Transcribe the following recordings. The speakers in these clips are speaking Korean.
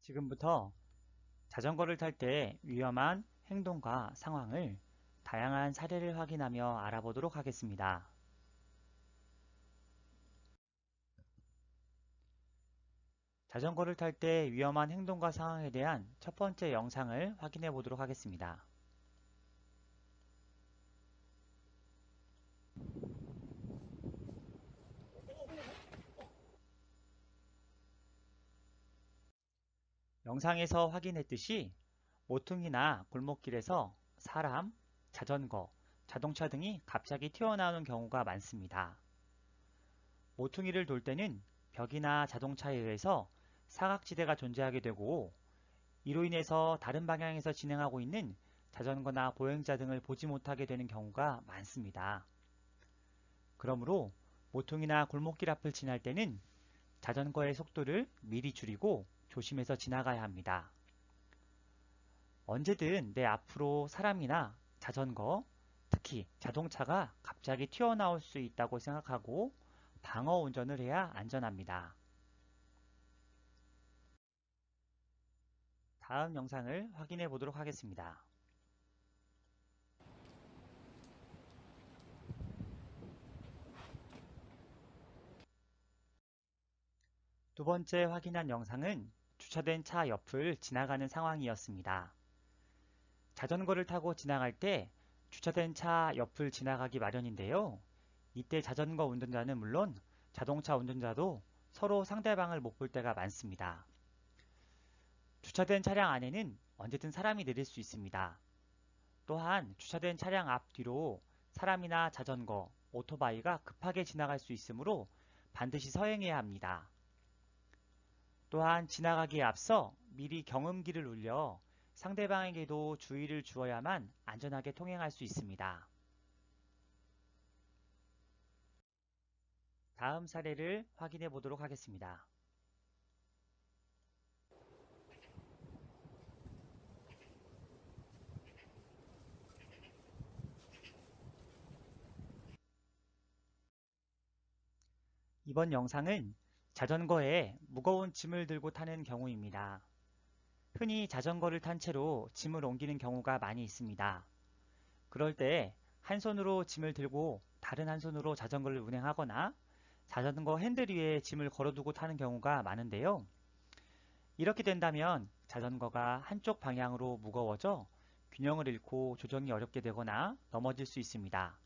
지금부터 자전거를 탈 때 위험한 행동과 상황을 다양한 사례를 확인하며 알아보도록 하겠습니다. 자전거를 탈 때 위험한 행동과 상황에 대한 첫 번째 영상을 확인해 보도록 하겠습니다. 영상에서 확인했듯이 모퉁이나 골목길에서 사람, 자전거, 자동차 등이 갑자기 튀어나오는 경우가 많습니다. 모퉁이를 돌 때는 벽이나 자동차에 의해서 사각지대가 존재하게 되고 이로 인해서 다른 방향에서 진행하고 있는 자전거나 보행자 등을 보지 못하게 되는 경우가 많습니다. 그러므로 모퉁이나 골목길 앞을 지날 때는 자전거의 속도를 미리 줄이고 조심해서 지나가야 합니다. 언제든 내 앞으로 사람이나 자전거, 특히 자동차가 갑자기 튀어나올 수 있다고 생각하고 방어 운전을 해야 안전합니다. 다음 영상을 확인해 보도록 하겠습니다. 두 번째 확인한 영상은 주차된 차 옆을 지나가는 상황이었습니다. 자전거를 타고 지나갈 때 주차된 차 옆을 지나가기 마련인데요. 이때 자전거 운전자는 물론 자동차 운전자도 서로 상대방을 못 볼 때가 많습니다. 주차된 차량 안에는 언제든 사람이 내릴 수 있습니다. 또한 주차된 차량 앞 뒤로 사람이나 자전거, 오토바이가 급하게 지나갈 수 있으므로 반드시 서행해야 합니다. 또한 지나가기에 앞서 미리 경음기를 울려 상대방에게도 주의를 주어야만 안전하게 통행할 수 있습니다. 다음 사례를 확인해 보도록 하겠습니다. 이번 영상은 자전거에 무거운 짐을 들고 타는 경우입니다. 흔히 자전거를 탄 채로 짐을 옮기는 경우가 많이 있습니다. 그럴 때 한 손으로 짐을 들고 다른 한 손으로 자전거를 운행하거나 자전거 핸들 위에 짐을 걸어두고 타는 경우가 많은데요. 이렇게 된다면 자전거가 한쪽 방향으로 무거워져 균형을 잃고 조정이 어렵게 되거나 넘어질 수 있습니다.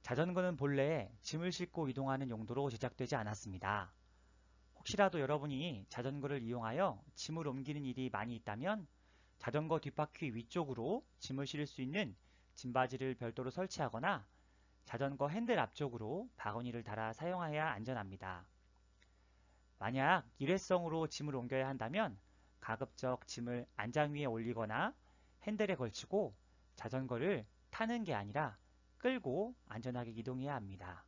자전거는 본래 짐을 싣고 이동하는 용도로 제작되지 않았습니다. 혹시라도 여러분이 자전거를 이용하여 짐을 옮기는 일이 많이 있다면 자전거 뒷바퀴 위쪽으로 짐을 실을 수 있는 짐바지를 별도로 설치하거나 자전거 핸들 앞쪽으로 바구니를 달아 사용해야 안전합니다. 만약 일회성으로 짐을 옮겨야 한다면 가급적 짐을 안장 위에 올리거나 핸들에 걸치고 자전거를 타는 게 아니라 끌고 안전하게 이동해야 합니다.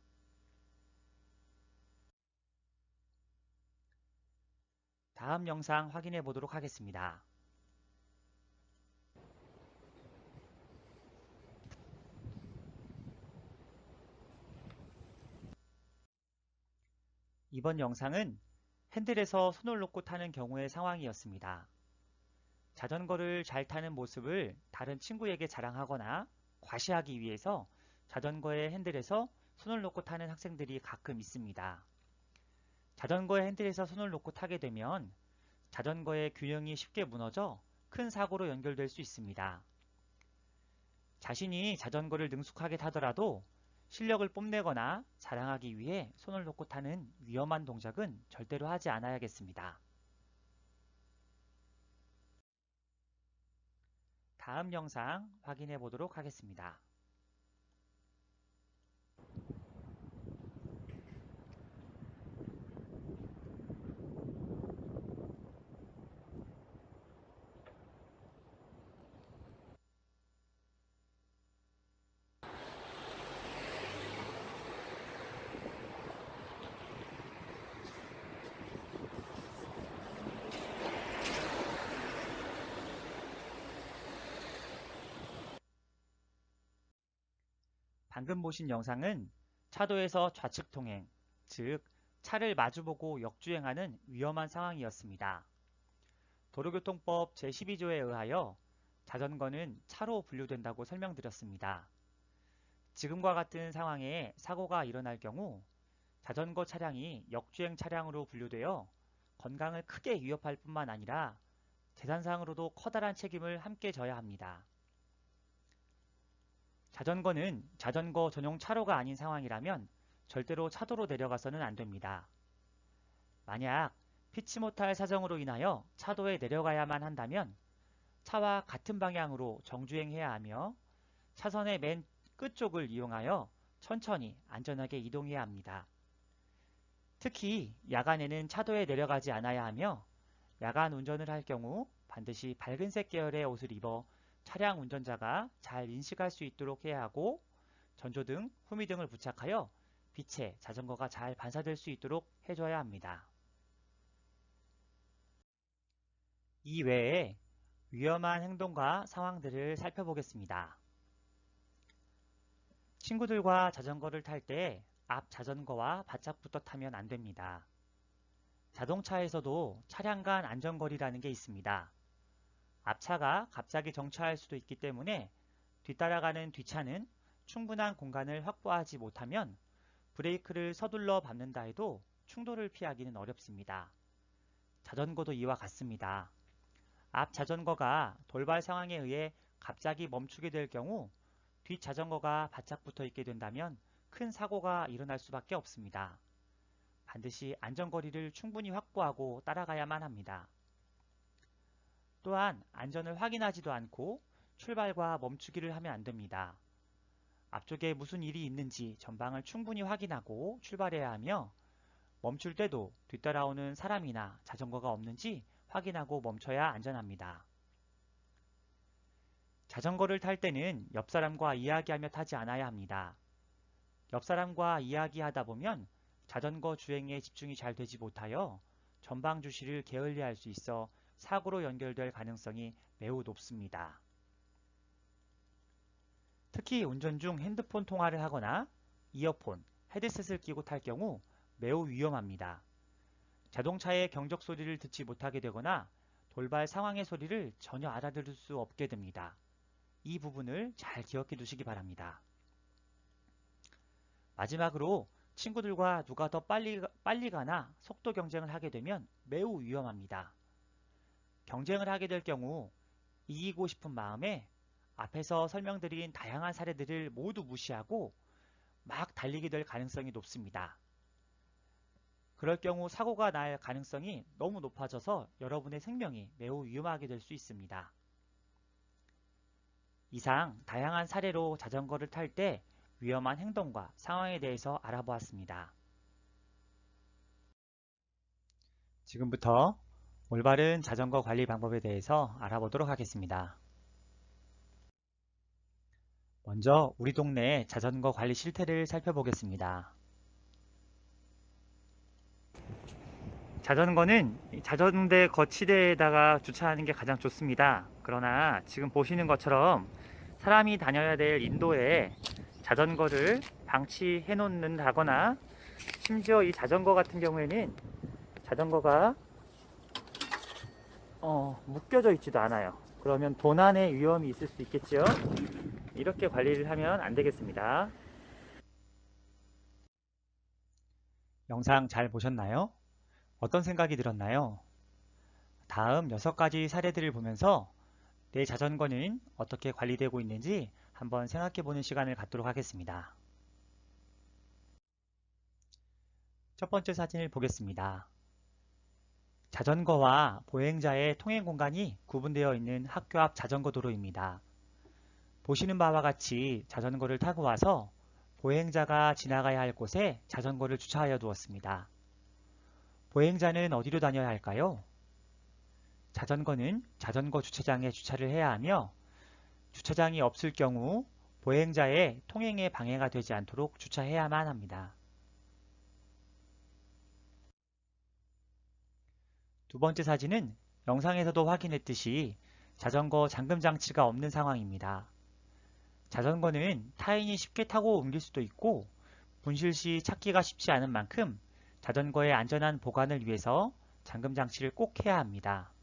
다음 영상 확인해 보도록 하겠습니다. 이번 영상은 핸들에서 손을 놓고 타는 경우의 상황이었습니다. 자전거를 잘 타는 모습을 다른 친구에게 자랑하거나 과시하기 위해서 자전거의 핸들에서 손을 놓고 타는 학생들이 가끔 있습니다. 자전거의 핸들에서 손을 놓고 타게 되면 자전거의 균형이 쉽게 무너져 큰 사고로 연결될 수 있습니다. 자신이 자전거를 능숙하게 타더라도 실력을 뽐내거나 자랑하기 위해 손을 놓고 타는 위험한 동작은 절대로 하지 않아야겠습니다. 다음 영상 확인해 보도록 하겠습니다. 방금 보신 영상은 차도에서 좌측 통행, 즉 차를 마주보고 역주행하는 위험한 상황이었습니다. 도로교통법 제12조에 의하여 자전거는 차로 분류된다고 설명드렸습니다. 지금과 같은 상황에 사고가 일어날 경우 자전거 차량이 역주행 차량으로 분류되어 건강을 크게 위협할 뿐만 아니라 재산상으로도 커다란 책임을 함께 져야 합니다. 자전거는 자전거 전용 차로가 아닌 상황이라면 절대로 차도로 내려가서는 안 됩니다. 만약 피치 못할 사정으로 인하여 차도에 내려가야만 한다면 차와 같은 방향으로 정주행해야 하며 차선의 맨 끝쪽을 이용하여 천천히 안전하게 이동해야 합니다. 특히 야간에는 차도에 내려가지 않아야 하며 야간 운전을 할 경우 반드시 밝은색 계열의 옷을 입어 차량 운전자가 잘 인식할 수 있도록 해야 하고 전조등, 후미등을 부착하여 빛에 자전거가 잘 반사될 수 있도록 해줘야 합니다. 이 외에 위험한 행동과 상황들을 살펴보겠습니다. 친구들과 자전거를 탈 때 앞 자전거와 바짝붙어 타면 안 됩니다. 자동차에서도 차량 간 안전거리라는 게 있습니다. 앞차가 갑자기 정차할 수도 있기 때문에 뒤따라가는 뒷차는 충분한 공간을 확보하지 못하면 브레이크를 서둘러 밟는다 해도 충돌을 피하기는 어렵습니다. 자전거도 이와 같습니다. 앞 자전거가 돌발 상황에 의해 갑자기 멈추게 될 경우 뒷 자전거가 바짝 붙어 있게 된다면 큰 사고가 일어날 수밖에 없습니다. 반드시 안전거리를 충분히 확보하고 따라가야만 합니다. 또한 안전을 확인하지도 않고 출발과 멈추기를 하면 안 됩니다. 앞쪽에 무슨 일이 있는지 전방을 충분히 확인하고 출발해야 하며 멈출 때도 뒤따라오는 사람이나 자전거가 없는지 확인하고 멈춰야 안전합니다. 자전거를 탈 때는 옆 사람과 이야기하며 타지 않아야 합니다. 옆 사람과 이야기하다 보면 자전거 주행에 집중이 잘 되지 못하여 전방 주시를 게을리할 수 있어 사고로 연결될 가능성이 매우 높습니다. 특히 운전 중 핸드폰 통화를 하거나 이어폰, 헤드셋을 끼고 탈 경우 매우 위험합니다. 자동차의 경적 소리를 듣지 못하게 되거나 돌발 상황의 소리를 전혀 알아들을 수 없게 됩니다. 이 부분을 잘 기억해 두시기 바랍니다. 마지막으로 친구들과 누가 더 빨리 가나 속도 경쟁을 하게 되면 매우 위험합니다. 경쟁을 하게 될 경우 이기고 싶은 마음에 앞에서 설명드린 다양한 사례들을 모두 무시하고 막 달리게 될 가능성이 높습니다. 그럴 경우 사고가 날 가능성이 너무 높아져서 여러분의 생명이 매우 위험하게 될 수 있습니다. 이상 다양한 사례로 자전거를 탈 때 위험한 행동과 상황에 대해서 알아보았습니다. 지금부터 올바른 자전거 관리 방법에 대해서 알아보도록 하겠습니다. 먼저 우리 동네 자전거 관리 실태를 살펴보겠습니다. 자전거는 자전대 거치대에다가 주차하는 게 가장 좋습니다. 그러나 지금 보시는 것처럼 사람이 다녀야 될 인도에 자전거를 방치해 놓는다거나 심지어 이 자전거 같은 경우에는 자전거가 묶여져 있지도 않아요. 그러면 도난의 위험이 있을 수 있겠죠. 이렇게 관리를 하면 안 되겠습니다. 영상 잘 보셨나요? 어떤 생각이 들었나요? 다음 6가지 사례들을 보면서 내 자전거는 어떻게 관리되고 있는지 한번 생각해보는 시간을 갖도록 하겠습니다. 첫 번째 사진을 보겠습니다. 자전거와 보행자의 통행 공간이 구분되어 있는 학교 앞 자전거 도로입니다. 보시는 바와 같이 자전거를 타고 와서 보행자가 지나가야 할 곳에 자전거를 주차하여 두었습니다. 보행자는 어디로 다녀야 할까요? 자전거는 자전거 주차장에 주차를 해야 하며 주차장이 없을 경우 보행자의 통행에 방해가 되지 않도록 주차해야만 합니다. 두 번째 사진은 영상에서도 확인했듯이 자전거 잠금 장치가 없는 상황입니다. 자전거는 타인이 쉽게 타고 옮길 수도 있고 분실 시 찾기가 쉽지 않은 만큼 자전거의 안전한 보관을 위해서 잠금 장치를 꼭 해야 합니다.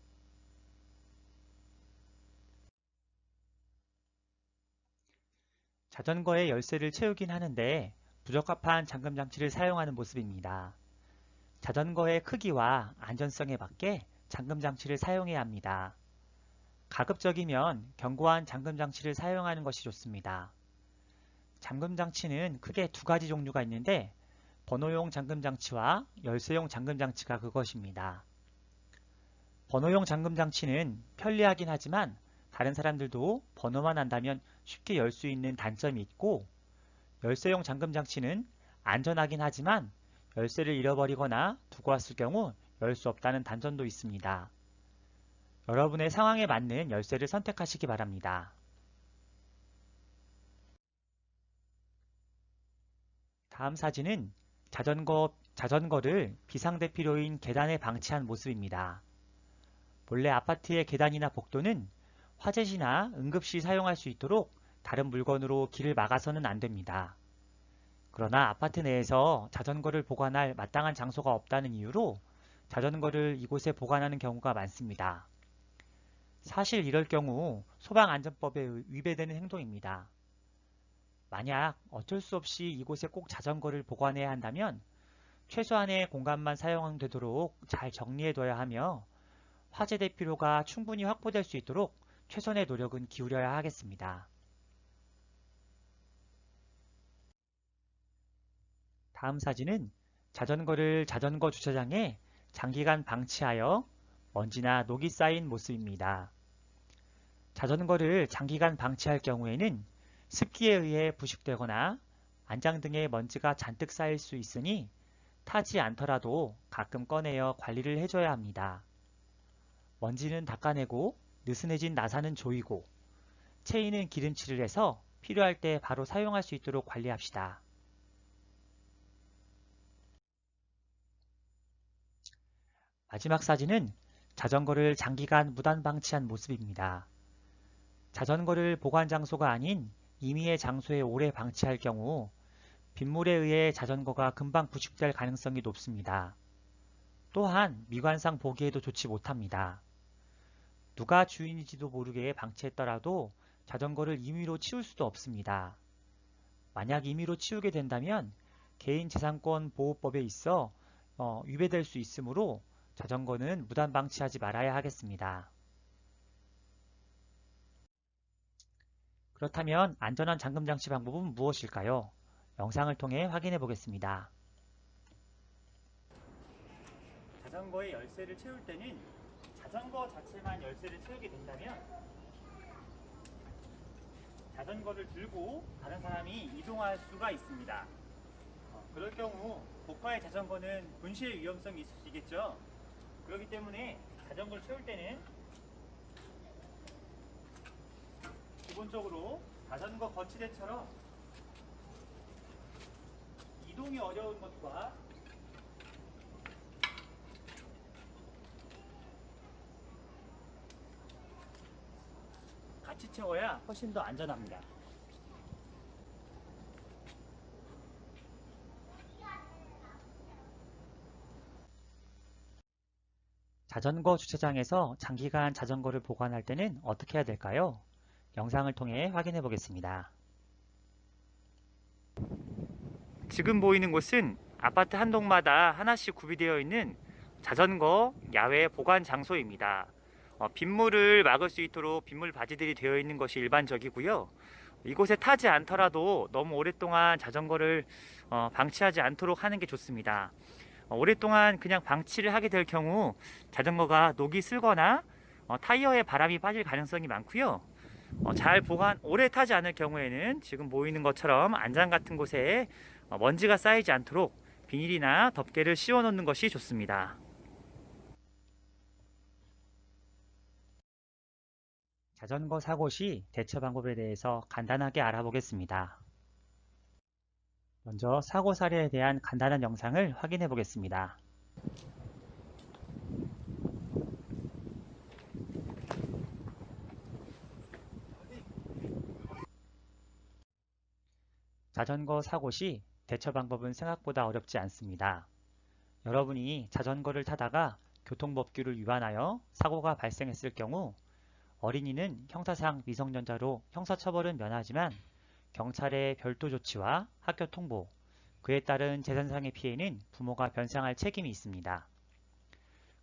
자전거의 열쇠를 채우긴 하는데 부적합한 잠금 장치를 사용하는 모습입니다. 자전거의 크기와 안전성에 맞게 잠금 장치를 사용해야 합니다. 가급적이면 견고한 잠금 장치를 사용하는 것이 좋습니다. 잠금 장치는 크게 두 가지 종류가 있는데 번호용 잠금 장치와 열쇠용 잠금 장치가 그것입니다. 번호용 잠금 장치는 편리하긴 하지만 다른 사람들도 번호만 안다면 쉽게 열 수 있는 단점이 있고, 열쇠용 잠금 장치는 안전하긴 하지만 열쇠를 잃어버리거나 두고 왔을 경우 열 수 없다는 단점도 있습니다. 여러분의 상황에 맞는 열쇠를 선택하시기 바랍니다. 다음 사진은 자전거를 비상대피로인 계단에 방치한 모습입니다. 본래 아파트의 계단이나 복도는 화재시나 응급시 사용할 수 있도록 다른 물건으로 길을 막아서는 안 됩니다. 그러나 아파트 내에서 자전거를 보관할 마땅한 장소가 없다는 이유로 자전거를 이곳에 보관하는 경우가 많습니다. 사실 이럴 경우 소방안전법에 위배되는 행동입니다. 만약 어쩔 수 없이 이곳에 꼭 자전거를 보관해야 한다면 최소한의 공간만 사용되도록 잘 정리해둬야 하며 화재 대피로가 충분히 확보될 수 있도록 최선의 노력은 기울여야 하겠습니다. 다음 사진은 자전거를 자전거 주차장에 장기간 방치하여 먼지나 녹이 쌓인 모습입니다. 자전거를 장기간 방치할 경우에는 습기에 의해 부식되거나 안장 등에 먼지가 잔뜩 쌓일 수 있으니 타지 않더라도 가끔 꺼내어 관리를 해줘야 합니다. 먼지는 닦아내고 느슨해진 나사는 조이고 체인은 기름칠을 해서 필요할 때 바로 사용할 수 있도록 관리합시다. 마지막 사진은 자전거를 장기간 무단 방치한 모습입니다. 자전거를 보관 장소가 아닌 임의의 장소에 오래 방치할 경우 빗물에 의해 자전거가 금방 부식될 가능성이 높습니다. 또한 미관상 보기에도 좋지 못합니다. 누가 주인인지도 모르게 방치했더라도 자전거를 임의로 치울 수도 없습니다. 만약 임의로 치우게 된다면 개인재산권 보호법에 있어 위배될 수 있으므로 자전거는 무단 방치하지 말아야 하겠습니다. 그렇다면 안전한 잠금 장치 방법은 무엇일까요? 영상을 통해 확인해 보겠습니다. 자전거의 열쇠를 채울 때는 자전거 자체만 열쇠를 채우게 된다면 자전거를 들고 다른 사람이 이동할 수가 있습니다. 그럴 경우 고가의 자전거는 분실 위험성이 있을 수 있겠죠. 그렇기 때문에 자전거를 채울 때는 기본적으로 자전거 거치대처럼 이동이 어려운 것과 같이 채워야 훨씬 더 안전합니다. 자전거 주차장에서 장기간 자전거를 보관할 때는 어떻게 해야 될까요? 영상을 통해 확인해 보겠습니다. 지금 보이는 곳은 아파트 한 동마다 하나씩 구비되어 있는 자전거 야외 보관 장소입니다. 빗물을 막을 수 있도록 빗물 바지들이 되어 있는 것이 일반적이고요. 이곳에 타지 않더라도 너무 오랫동안 자전거를 방치하지 않도록 하는 게 좋습니다. 오랫동안 그냥 방치를 하게 될 경우 자전거가 녹이 슬거나 타이어에 바람이 빠질 가능성이 많고요. 잘 보관, 오래 타지 않을 경우에는 지금 보이는 것처럼 안장 같은 곳에 먼지가 쌓이지 않도록 비닐이나 덮개를 씌워 놓는 것이 좋습니다. 자전거 사고 시 대처 방법에 대해서 간단하게 알아보겠습니다. 먼저 사고 사례에 대한 간단한 영상을 확인해 보겠습니다. 자전거 사고 시 대처 방법은 생각보다 어렵지 않습니다. 여러분이 자전거를 타다가 교통법규를 위반하여 사고가 발생했을 경우 어린이는 형사상 미성년자로 형사처벌은 면하지만 경찰의 별도 조치와 학교 통보, 그에 따른 재산상의 피해는 부모가 변상할 책임이 있습니다.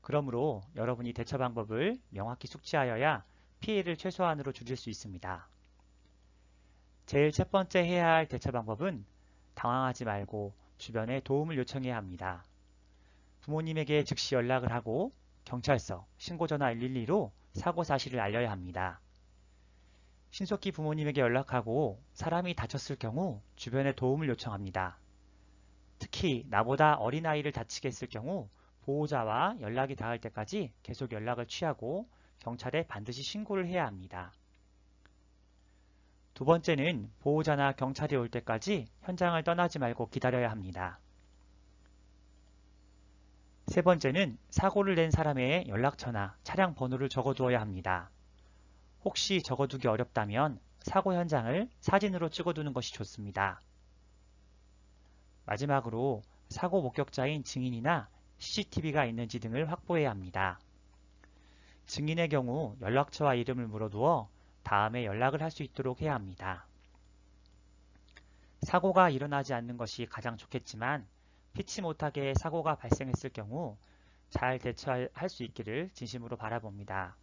그러므로 여러분이 대처 방법을 명확히 숙지하여야 피해를 최소한으로 줄일 수 있습니다. 제일 첫 번째 해야 할 대처 방법은 당황하지 말고 주변에 도움을 요청해야 합니다. 부모님에게 즉시 연락을 하고 경찰서, 신고전화 112로 사고 사실을 알려야 합니다. 신속히 부모님에게 연락하고 사람이 다쳤을 경우 주변에 도움을 요청합니다. 특히 나보다 어린아이를 다치게 했을 경우 보호자와 연락이 닿을 때까지 계속 연락을 취하고 경찰에 반드시 신고를 해야 합니다. 두 번째는 보호자나 경찰이 올 때까지 현장을 떠나지 말고 기다려야 합니다. 세 번째는 사고를 낸 사람의 연락처나 차량 번호를 적어두어야 합니다. 혹시 적어두기 어렵다면 사고 현장을 사진으로 찍어두는 것이 좋습니다. 마지막으로 사고 목격자인 증인이나 CCTV가 있는지 등을 확보해야 합니다. 증인의 경우 연락처와 이름을 물어두어 다음에 연락을 할 수 있도록 해야 합니다. 사고가 일어나지 않는 것이 가장 좋겠지만 피치 못하게 사고가 발생했을 경우 잘 대처할 수 있기를 진심으로 바라봅니다.